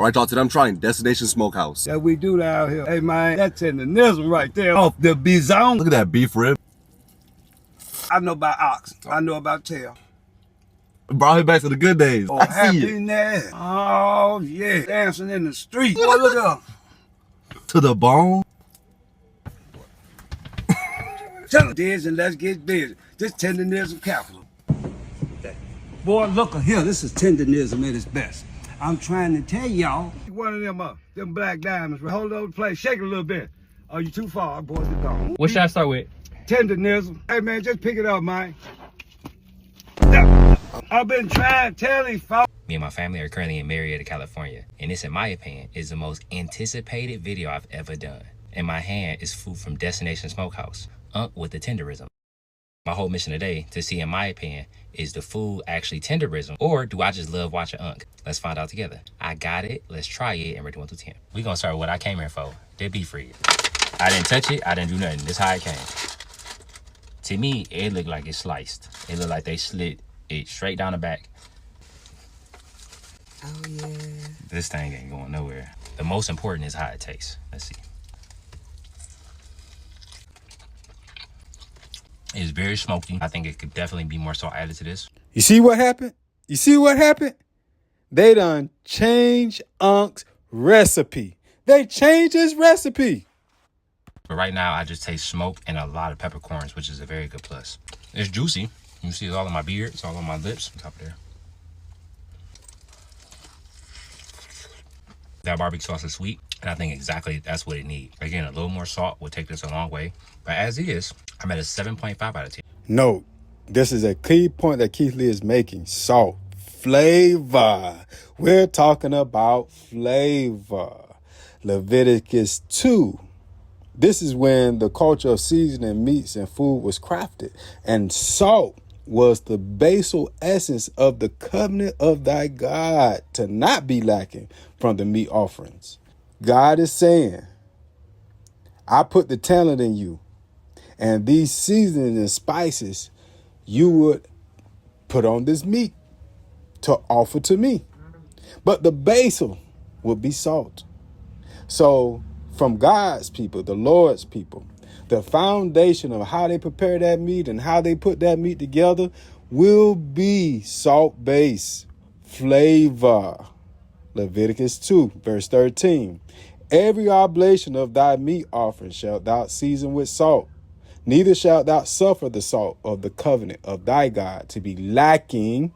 All right, y'all, today I'm trying Destination Smokehouse. That we do out here. Hey, man, that's tendernism right there. Off the bizone. Look at that beef rib. I know about ox. I know about tail. Brought him back to the good days. Oh, I see it. happiness. Oh, yeah. Dancing in the street. Boy, look up. To the bone. Tell it is and let's get busy. This tendernism capital. Boy, look here. This is tendernism at its best. I'm trying to tell y'all. One of them black diamonds. Hold on the place. Shake it a little bit. Oh, you too far, boys. They're gone. What should I start with? Tendernism. Hey, man, just pick it up, man. I've been trying to tell these folks. Me and my family are currently in Marietta, California, and this, in my opinion, is the most anticipated video I've ever done. In my hand is food from Destination Smokehouse, with the tenderism. My whole mission today to see, in my opinion, is the food actually tenderism, or do I just love watching Unc? Let's find out together. I got it, let's try it, and ready 1 through 10. We're gonna start with what I came here for, the beef rib. I didn't touch it, I didn't do nothing, this is how it came. To me, it looked like it's sliced. It looked like they slit it straight down the back. Oh yeah. This thing ain't going nowhere. The most important is how it tastes. Let's see. It's very smoky. I think it could definitely be more salt added to this. You see what happened? You see what happened? They done changed Unc's recipe. They changed his recipe. But right now, I just taste smoke and a lot of peppercorns, which is a very good plus. It's juicy. You see it's all on my beard. It's all on my lips. On top of there. That barbecue sauce is sweet, and I think exactly that's what it needs. Again, a little more salt would take this a long way. But as is, I'm at a 7.5 out of 10. Note, this is a key point that Keith Lee is making. Salt. Flavor. We're talking about flavor. Leviticus 2. This is when the culture of seasoning meats and food was crafted. And salt was the basal essence of the covenant of thy God to not be lacking from the meat offerings. God is saying, I put the talent in you, and these seasonings and spices you would put on this meat to offer to me. But the basal would be salt. So from God's people, the Lord's people, the foundation of how they prepare that meat and how they put that meat together will be salt-based flavor. Leviticus 2, verse 13. Every oblation of thy meat offering shalt thou season with salt. Neither shalt thou suffer the salt of the covenant of thy God to be lacking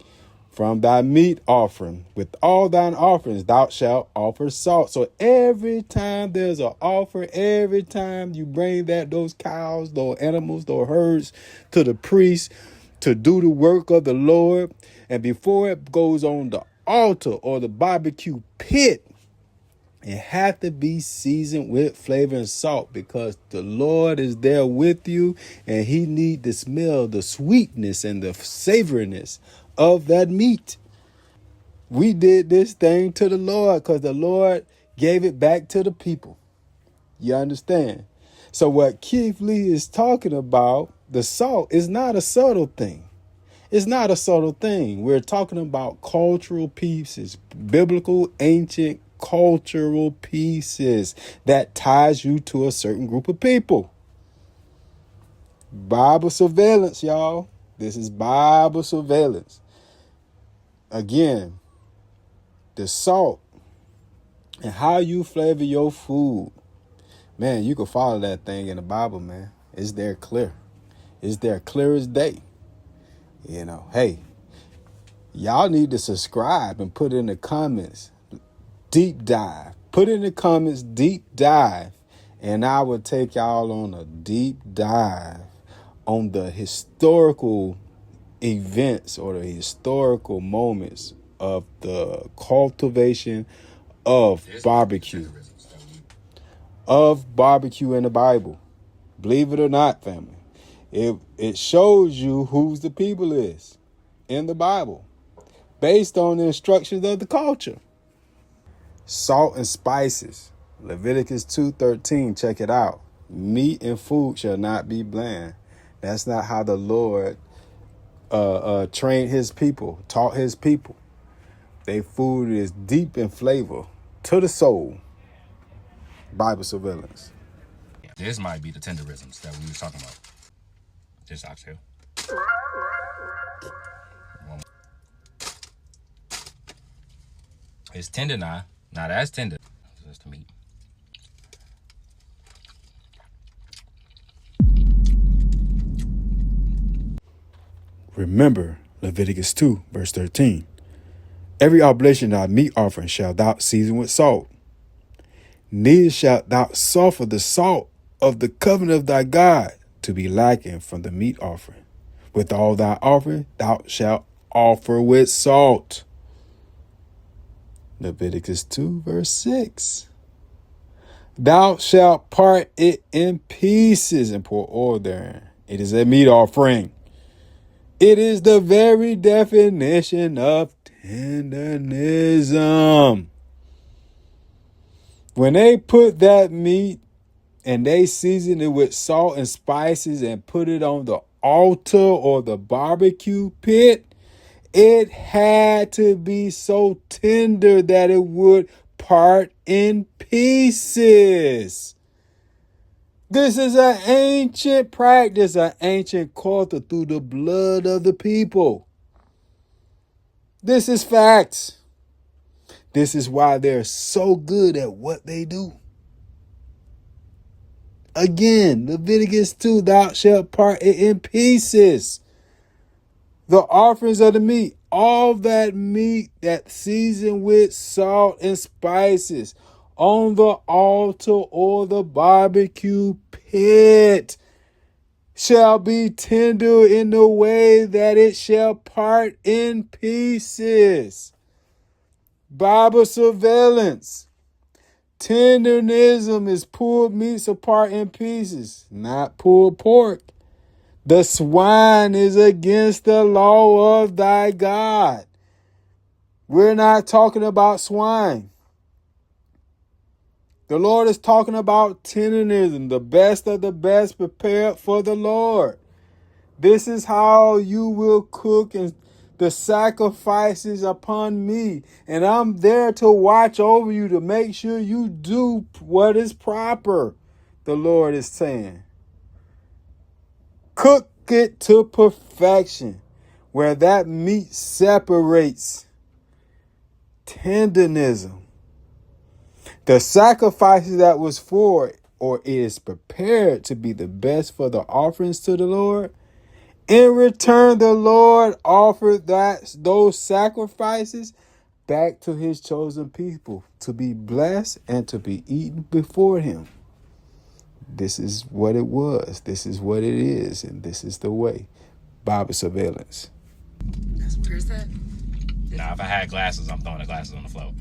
from thy meat offering. With all thine offerings thou shalt offer salt. So every time there's an offer, every time you bring those cows, those animals, those herds to the priest to do the work of the Lord, and before it goes on the altar or the barbecue pit, it has to be seasoned with flavor and salt, because the Lord is there with you, and he needs to smell the sweetness and the savoriness of that meat. We did this thing to the Lord because the Lord gave it back to the people. You understand? So what Keith Lee is talking about, the salt, is not a subtle thing. It's not a subtle thing. We're talking about cultural pieces, biblical, ancient cultural pieces that ties you to a certain group of people. Bible surveillance, y'all. This is Bible surveillance. Again, the salt and how you flavor your food. Man, you can follow that thing in the Bible, man. It's there clear. It's there clear as day. You know, hey, y'all need to subscribe and put in the comments, deep dive. Put in the comments, deep dive. And I will take y'all on a deep dive on the historical events or the historical moments of the cultivation of barbecue in the Bible. Believe it or not, family, it shows you who's the people is in the Bible based on the instructions of the culture. Salt and spices, Leviticus 2:13, check it out. Meat and food shall not be bland. That's not how the Lord trained his people, taught his people. Their food is deep in flavor to the soul. Bible surveillance. This might be the tenderisms that we were talking about. This oxtail. It's tender now. Now that's tender. That's the meat. Remember Leviticus 2, verse 13. Every oblation of meat offering shalt thou season with salt. Neither shalt thou suffer the salt of the covenant of thy God to be lacking from the meat offering. With all thy offering thou shalt offer with salt. Leviticus 2, verse 6. Thou shalt part it in pieces and pour oil therein. It is a meat offering. It is the very definition of tendernism. When they put that meat and they season it with salt and spices and put it on the altar or the barbecue pit, it had to be so tender that it would part in pieces. This is an ancient practice, an ancient culture through the blood of the people. This is facts. This is why they're so good at what they do. Again, Leviticus 2, thou shalt part it in pieces. The offerings of the meat, all that meat that seasoned with salt and spices on the altar or the barbecue pit shall be tender in the way that it shall part in pieces. Bible surveillance. Tendernism is pulled meats apart in pieces, not pulled pork. The swine is against the law of thy God. We're not talking about swine. The Lord is talking about tendernism, the best of the best prepared for the Lord. This is how you will cook and the sacrifices upon me. And I'm there to watch over you to make sure you do what is proper, the Lord is saying. Cook it to perfection, where that meat separates. Tendernism. The sacrifices that was for or is prepared to be the best for the offerings to the Lord. In return, the Lord offered those sacrifices back to his chosen people to be blessed and to be eaten before him. This is what it was. This is what it is. And this is the way. Bible surveillance. Where's that? Now, if I had glasses, I'm throwing the glasses on the floor.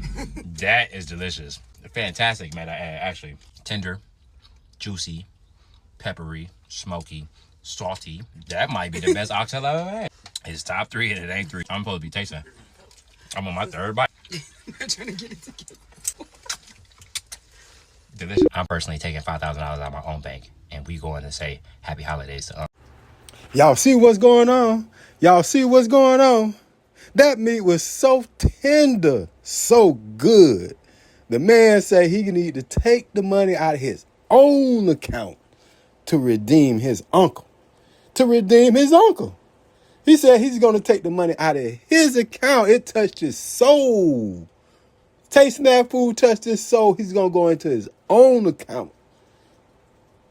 That is delicious. Fantastic, man. Actually, tender, juicy, peppery, smoky, salty. That might be the best oxtail I've ever had. It's top 3 and it ain't 3. I'm supposed to be tasting. I'm on my 3rd bite. I'm trying to get it together. Delicious. I'm personally taking $5,000 out of my own bank, and we going to say happy holidays to Y'all see what's going on? Y'all see what's going on? That meat was so tender, so good. The man said he need to take the money out of his own account to redeem his uncle. To redeem his uncle. He said he's going to take the money out of his account. It touched his soul. Tasting that food touched his soul. He's going to go into his own account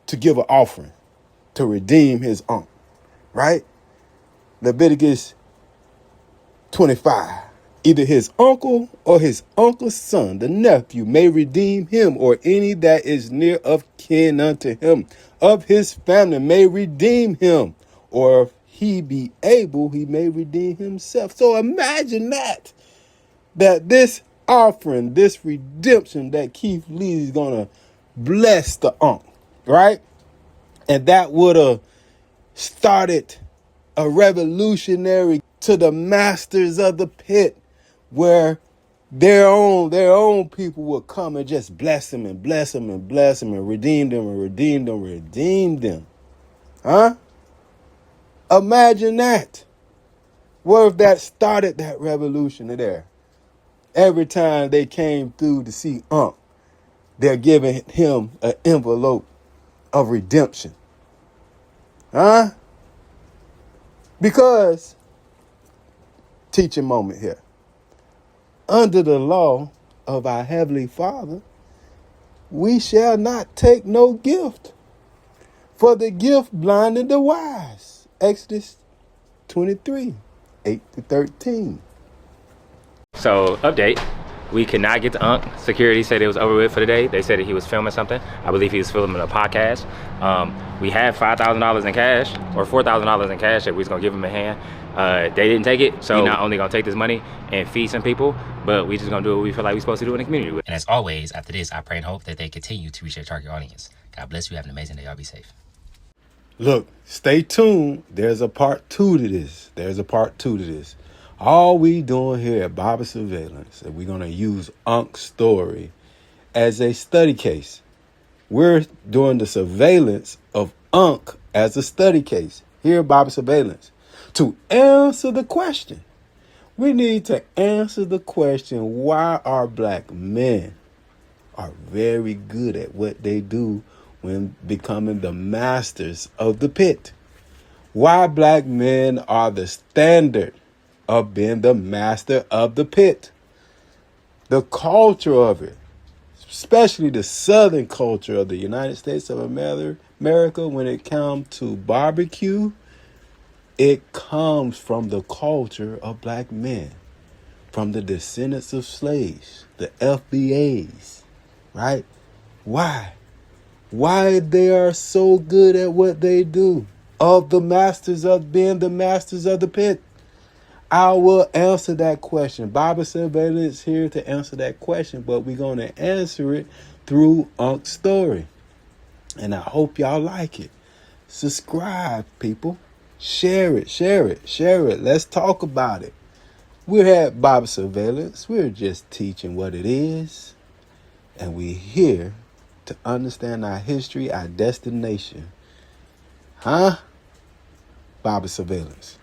to give an offering to redeem his uncle. Right? Leviticus 25. Either his uncle or his uncle's son, the nephew, may redeem him, or any that is near of kin unto him, of his family, may redeem him, or if he be able, he may redeem himself. So imagine that this offering, this redemption that Keith Lee is going to bless the uncle, right? And that would have started a revolutionary to the masters of the pit, where their own people will come and just bless them and bless them and bless them and redeem them and redeem them, redeem them. Huh? Imagine that. What if that started that revolution there? Every time they came through to see Unc, they're giving him an envelope of redemption. Huh? Because, teaching moment here, under the law of our Heavenly Father, we shall not take no gift, for the gift blinded the wise. Exodus 23, 8-13. So, update. We could not get to Unc. Security said it was over with for the day. They said that he was filming something. I believe he was filming a podcast. We had $5,000 in cash, or $4,000 in cash that we was gonna give him a hand. They didn't take it, so we're not only gonna take this money and feed some people, but we just gonna do what we feel like we're supposed to do in the community. And as always, after this, I pray and hope that they continue to reach their target audience. God bless you. Have an amazing day. Y'all be safe. Look, stay tuned. There's a part 2 to this. All we doing here at Bobby Surveillance, and we're going to use Unc's story as a study case. We're doing the surveillance of Unc as a study case here at Bobby Surveillance. To answer the question, we need to answer the question why our black men are very good at what they do when becoming the masters of the pit. Why black men are the standard of being the master of the pit. The culture of it, especially the southern culture of the United States of America, when it comes to barbecue, it comes from the culture of black men, from the descendants of slaves, the FBAs, right? Why? Why they are so good at what they do, of the masters of being the masters of the pit. I will answer that question. Bobby Surveillance is here to answer that question, but we're going to answer it through Unc's story. And I hope y'all like it. Subscribe, people. Share it. Let's talk about it. We're at Bobby Surveillance. We're just teaching what it is. And we're here to understand our history, our destination. Huh? Bobby Surveillance.